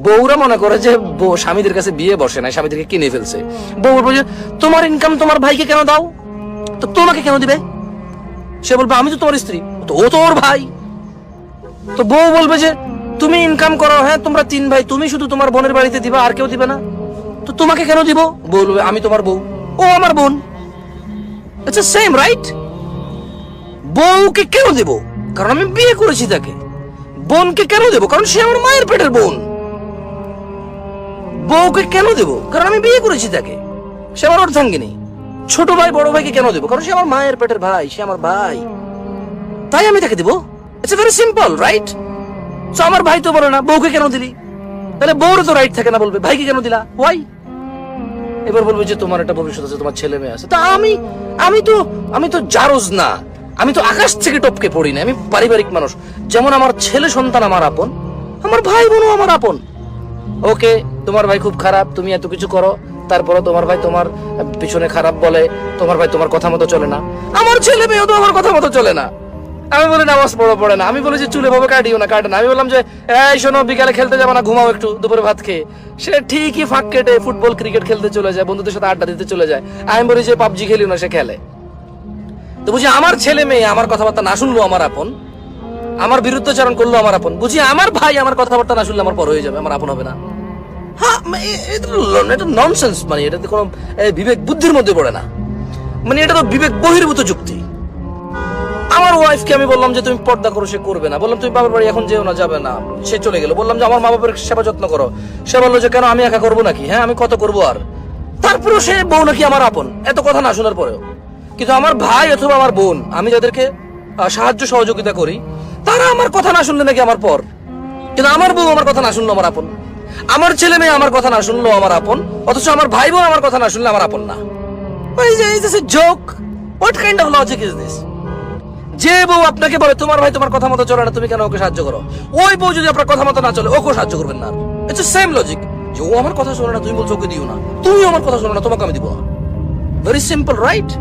বউরা মনে করে যে বউ স্বামীদের কাছে বিয়ে বসে না, স্বামীদেরকে কিনে ফেলছে। বউ বলবে যে তোমার ইনকাম তোমার ভাইকে কেন দাও, তো তোমাকে কেন দিবে? সে বলবে আমি তো তোমার স্ত্রী, তো ও তো ওর ভাই। তো বউ বলবে যে তুমি ইনকাম করো, হ্যাঁ তোমরা 3 ভাই, তুমি শুধু তোমার বোনের বাড়িতে দিবা, আর কেউ দিবে না, তো তোমাকে কেন দিব? বলবে আমি তোমার বউ, ও আমার বোন। আচ্ছা সেম রাইট। বউকে কেন দেব? কারণ আমি বিয়ে করেছি তাকে। বোনকে কেন দেব? কারণ সে আমার মায়ের পেটের বোন। বউকে কেন দেব? কারণ আমি বিয়ে করেছি তাকে, সে আমার অর্ধাঙ্গিনী। ছোট ভাই বড় ভাইকে কেন দেব? কারণ সে আমার মায়ের পেটের ভাই, সে আমার ভাই, তাই আমি তাকে দেব। It's very simple right. তো আমার ভাই তো বলে না বউকে কেন দিলি, তাহলে বউর তো রাইট থাকে না, বলবে ভাইকে কেন দিলা, ওয়াই? এবার বলবে যে তোমার একটা ভবিষ্যৎ আছে, তোমার ছেলে মেয়ে আছে। তা আমি তো জারজ না, আমি তো আকাশ থেকে টপকে পড়ি না, আমি পারিবারিক মানুষ। যেমন আমার ছেলে সন্তান আমার আপন, আমার ভাই বোনও আমার আপন। ওকে, তোমার ভাই খুব খারাপ, তুমি এত কিছু করো, তারপরে তোমার ভাই তোমার পিছনে খারাপ বলে, তোমার ভাই তোমার কথা মতো চলে না। আমার ছেলে মেয়েও তো আমার কথা মতো চলে না। আমি বলি নামাজ পড়ে না, আমি বলি যে চুলে ভাবে কাটিও না, কাটে না। আমি বললাম যে এই শোনো, বিকালে খেলতে যাবো না, ঘুমাও একটু, দুপুরে ভাত খেয়ে। সে ঠিকই ফাঁক কেটে ফুটবল ক্রিকেট খেলতে চলে যায়, বন্ধুদের সাথে আড্ডা দিতে চলে যায়। আমি বলি যে পাবজি খেলিও না, সে খেলে। তো বুঝি আমার ছেলে মেয়ে আমার কথাবার্তা না শুনলো আমার আপন, আমার বিরুদ্ধচারণ করলো আমার আপন। বুঝি আমার ভাই আমার কথাবার্তা না শুনলে আমার পর হয়ে যাবে, আমার আপন হবে না। হ্যাঁ, এটা ননসেন্স, মানে এটা কোনো বিবেক বুদ্ধির মধ্যে পড়ে না, মানে এটা তো বিবেক বহির্ভূত যুক্তি। আমার ওয়াইফকে আমি বললাম যে তুমি পর্দা করো, সে করবে না। বললাম তুমি বাবার বাড়ি এখন যেও না, যাবে না, সে চলে গেল। বললাম যে আমার মা বাবার সেবা যত্ন করো, সে বললো যে কেন আমি একা করবো নাকি, হ্যাঁ আমি কত করবো আর। তারপরেও সে বউ নাকি আমার আপন, এত কথা না শোনার পরেও। কিন্তু আমার ভাই অথবা আমার বোন, আমি যাদেরকে সাহায্য সহযোগিতা করি, তারা আমার কথা না শুনলে নাকি আমার পর। কিন্তু আমার বউ আমার কথা না শুনলো আমার আপন, আমার ছেলে মেয়ে আমার কথা না শুনলো আমার আপন, অথচ আমার ভাই বোন আমার কথা না শুনলে আমার আপন না। Joke, what kind of logic is this? যে বউ আপনাকে বলে তোমার ভাই তোমার কথা মতো চলে না, তুমি কেন ওকে সাহায্য করো, ওই বউ যদি আপনার কথা মতো না চলে, ওকে সাহায্য করবেন না। ইটস সেম লজিক, যে ও আমার কথা শোনে না, তুমি বলছো ওকে দিও না, তুমি আমার কথা শোনো না, তোমাকে আমি দিব না। Very simple right.